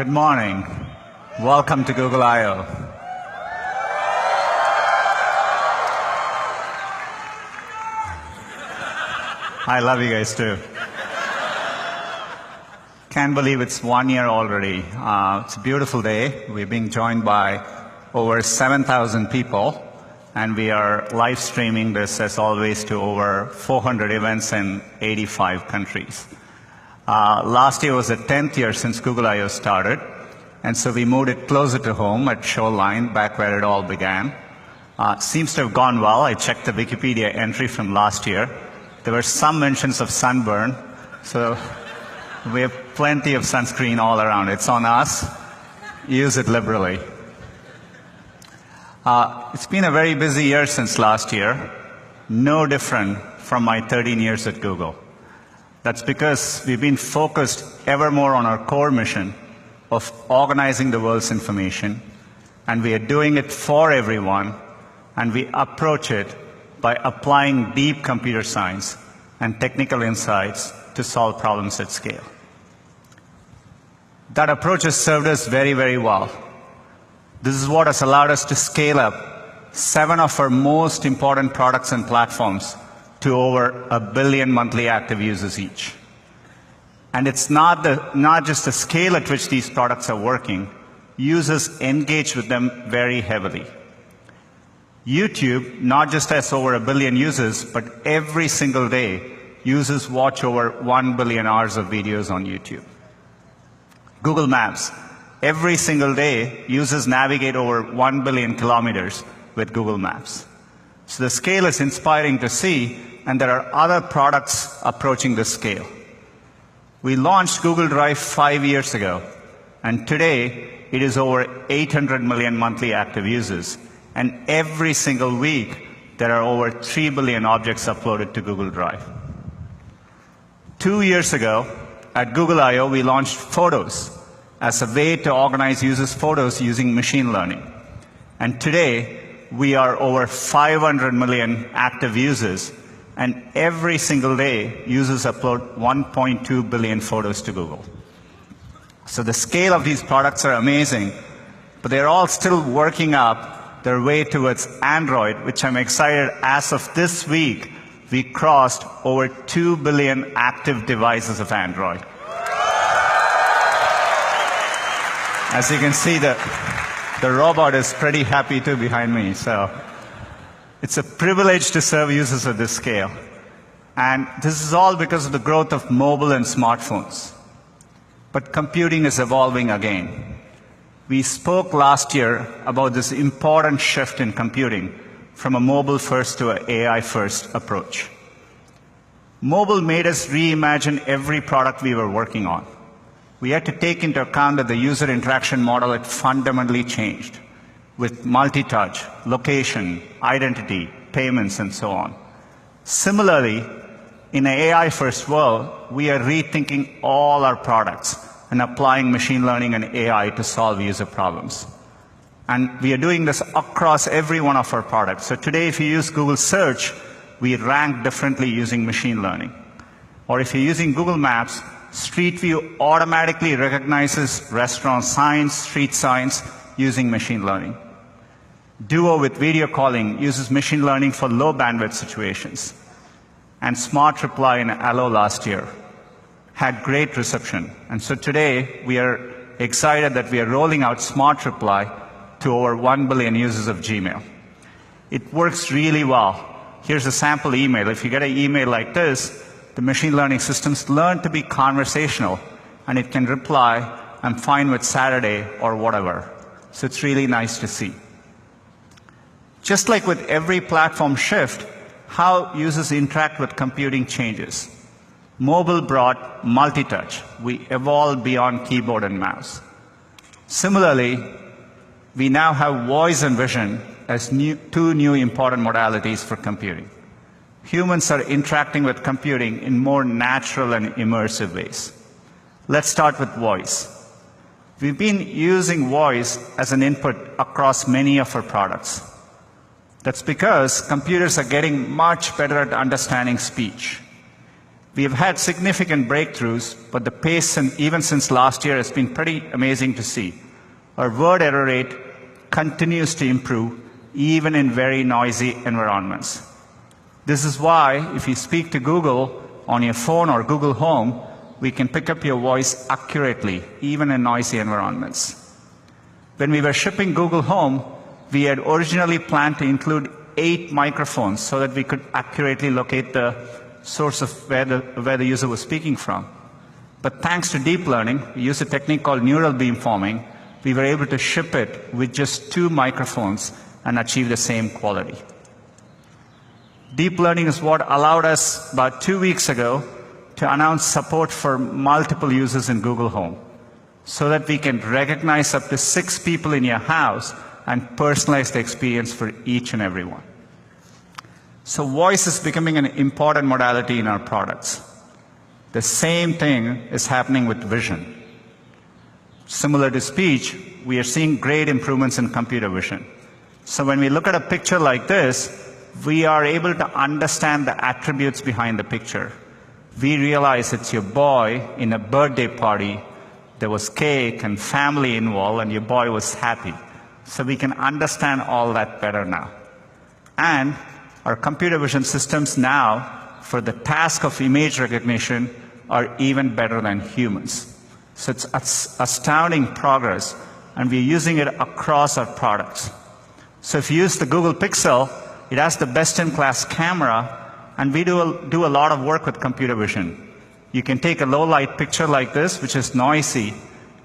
Good morning. Welcome to Google I/O. I love you guys too. Can't believe it's 1 year already. It's a beautiful day. We're being joined by over 7,000 people, and we are live streaming this, as always, to over 400 events in 85 countries. Last year was the 10th year since Google I/O started, and so we moved it closer to home at Shoreline, back where it all began. Seems to have gone well. I checked the Wikipedia entry from last year. There were some mentions of sunburn, so we have plenty of sunscreen all around. It's on us. Use it liberally. It's been a very busy year since last year, no different from my 13 years at Google. That's because we've been focused ever more on our core mission of organizing the world's information, and we are doing it for everyone, and we approach it by applying deep computer science and technical insights to solve problems at scale. That approach has served us very, very well. This is what has allowed us to scale up 7 of our most important products and platforms to over 1 billion monthly active users each. And it's not just the scale at which these products are working. Users engage with them very heavily. YouTube not just has over 1 billion users, but every single day, users watch over 1 billion hours of videos on YouTube. Google Maps, every single day, users navigate over 1 billion kilometers with Google Maps. So the scale is inspiring to see, and there are other products approaching this scale. We launched Google Drive 5 years ago, and today it is over 800 million monthly active users. And every single week, there are over 3 billion objects uploaded to Google Drive. 2 years ago, at Google I/O, we launched Photos as a way to organize users' photos using machine learning. And today, we are over 500 million active users, and every single day, users upload 1.2 billion photos to Google. So the scale of these products are amazing, but they're all still working up their way towards Android, which I'm excited, as of this week, we crossed over 2 billion active devices of Android. As you can see, the robot is pretty happy too behind me. So it's a privilege to serve users at this scale. And this is all because of the growth of mobile and smartphones. But computing is evolving again. We spoke last year about this important shift in computing from a mobile-first to an AI-first approach. Mobile made us reimagine every product we were working on. We had to take into account that the user interaction model had fundamentally changed with multi-touch, location, identity, payments, and so on. Similarly, in an AI-first world, we are rethinking all our products and applying machine learning and AI to solve user problems. And we are doing this across every one of our products. So today, if you use Google Search, we rank differently using machine learning. Or if you're using Google Maps, Street View automatically recognizes restaurant signs, street signs, using machine learning. Duo with video calling uses machine learning for low bandwidth situations. And Smart Reply in Allo last year had great reception. And so today, we are excited that we are rolling out Smart Reply to over 1 billion users of Gmail. It works really well. Here's a sample email. If you get an email like this, the machine learning systems learn to be conversational, and it can reply, "I'm fine with Saturday," or whatever. So it's really nice to see. Just like with every platform shift, how users interact with computing changes. Mobile brought multi-touch. We evolved beyond keyboard and mouse. Similarly, we now have voice and vision as two new important modalities for computing. Humans are interacting with computing in more natural and immersive ways. Let's start with voice. We've been using voice as an input across many of our products. That's because computers are getting much better at understanding speech. We have had significant breakthroughs, but the pace, even since last year, has been pretty amazing to see. Our word error rate continues to improve, even in very noisy environments. This is why, if you speak to Google on your phone or Google Home, we can pick up your voice accurately, even in noisy environments. When we were shipping Google Home, we had originally planned to include 8 microphones so that we could accurately locate the source of where the user was speaking from. But thanks to deep learning, we use a technique called neural beamforming, we were able to ship it with just 2 microphones and achieve the same quality. Deep learning is what allowed us about 2 weeks ago to announce support for multiple users in Google Home, so that we can recognize up to 6 people in your house and personalize the experience for each and every one. So voice is becoming an important modality in our products. The same thing is happening with vision. Similar to speech, we are seeing great improvements in computer vision. So when we look at a picture like this, we are able to understand the attributes behind the picture. We realize it's your boy in a birthday party. There was cake and family involved, and your boy was happy. So we can understand all that better now. And our computer vision systems now, for the task of image recognition, are even better than humans. So it's astounding progress, and we're using it across our products. So if you use the Google Pixel, it has the best-in-class camera, and we do a lot of work with computer vision. You can take a low-light picture like this, which is noisy,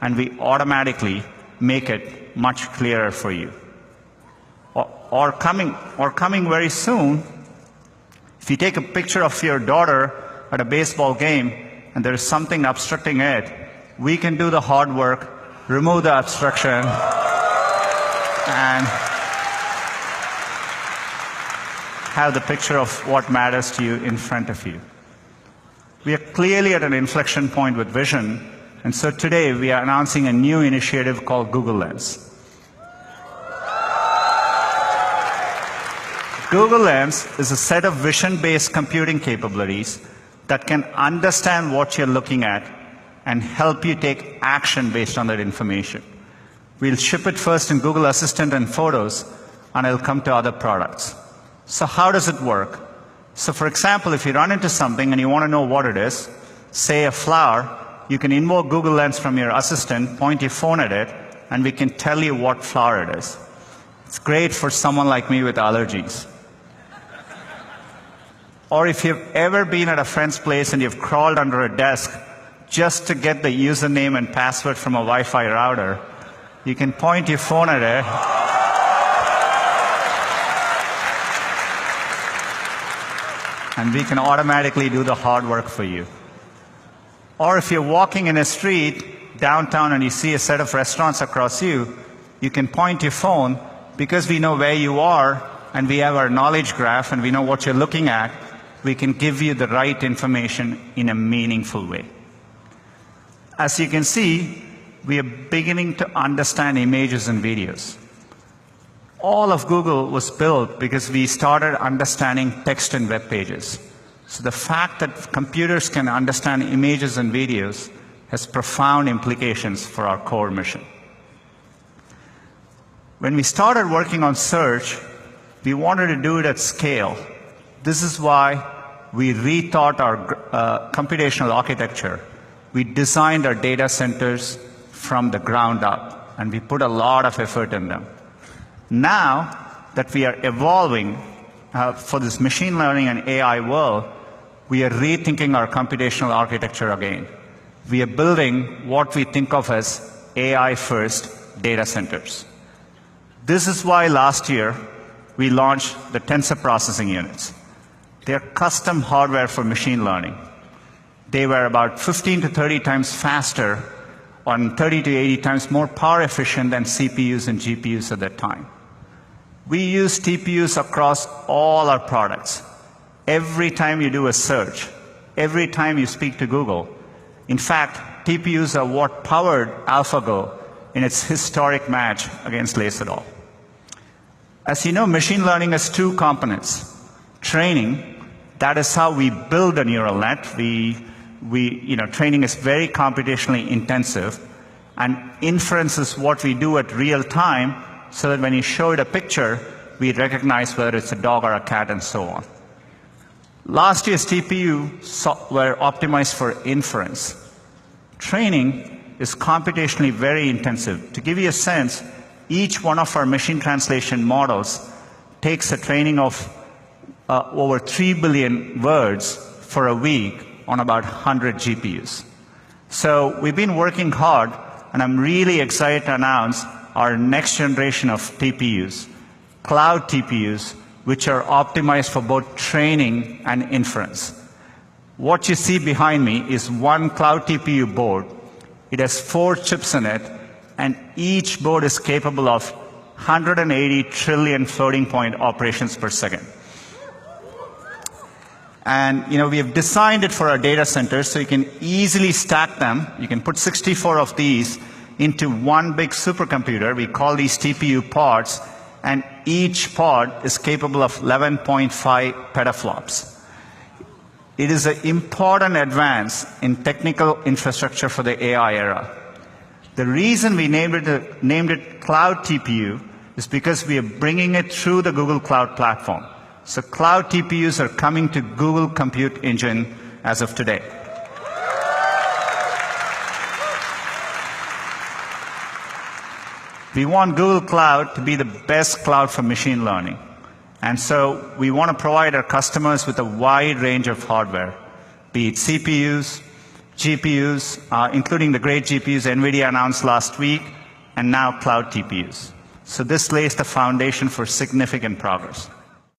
and we automatically make it much clearer for you. Or coming very soon, if you take a picture of your daughter at a baseball game and there is something obstructing it, we can do the hard work, remove the obstruction, and have the picture of what matters to you in front of you. We are clearly at an inflection point with vision, and so today we are announcing a new initiative called Google Lens. Google Lens is a set of vision-based computing capabilities that can understand what you're looking at and help you take action based on that information. We'll ship it first in Google Assistant and Photos, and it'll come to other products. So how does it work? So for example, if you run into something and you want to know what it is, say a flower, you can invoke Google Lens from your assistant, point your phone at it, and we can tell you what flower it is. It's great for someone like me with allergies. Or if you've ever been at a friend's place and you've crawled under a desk just to get the username and password from a Wi-Fi router, you can point your phone at it and we can automatically do the hard work for you. Or if you're walking in a street downtown and you see a set of restaurants across you, you can point your phone because we know where you are and we have our knowledge graph and we know what you're looking at. We can give you the right information in a meaningful way. As you can see, we are beginning to understand images and videos. All of Google was built because we started understanding text and web pages. So the fact that computers can understand images and videos has profound implications for our core mission. When we started working on search, we wanted to do it at scale. This is why we rethought our computational architecture. We designed our data centers from the ground up, and we put a lot of effort in them. Now that we are evolving for this machine learning and AI world, we are rethinking our computational architecture again. We are building what we think of as AI-first data centers. This is why last year we launched the tensor processing units. They're custom hardware for machine learning. They were about 15 to 30 times faster and 30 to 80 times more power efficient than CPUs and GPUs at that time. We use TPUs across all our products. Every time you do a search, every time you speak to Google. In fact, TPUs are what powered AlphaGo in its historic match against Laserdal. As you know, machine learning has two components: training, That is how we build a neural net. Training is very computationally intensive, and inference is what we do at real time, so that when you show it a picture, we recognize whether it's a dog or a cat and so on. Last year's TPU were optimized for inference. Training is computationally very intensive. To give you a sense, each one of our machine translation models takes a training of over 3 billion words for a week on about 100 GPUs. So we've been working hard, and I'm really excited to announce our next generation of TPUs, cloud TPUs, which are optimized for both training and inference. What you see behind me is one cloud TPU board. It has 4 chips in it, and each board is capable of 180 trillion floating point operations per second. And we have designed it for our data centers, so you can easily stack them. You can put 64 of these into one big supercomputer. We call these TPU pods, and each pod is capable of 11.5 petaflops. It is an important advance in technical infrastructure for the AI era. The reason we named it Cloud TPU is because we are bringing it through the Google Cloud Platform. So cloud TPUs are coming to Google Compute Engine as of today. We want Google Cloud to be the best cloud for machine learning. And so we want to provide our customers with a wide range of hardware, be it CPUs, GPUs, including the great GPUs NVIDIA announced last week, and now cloud TPUs. So this lays the foundation for significant progress.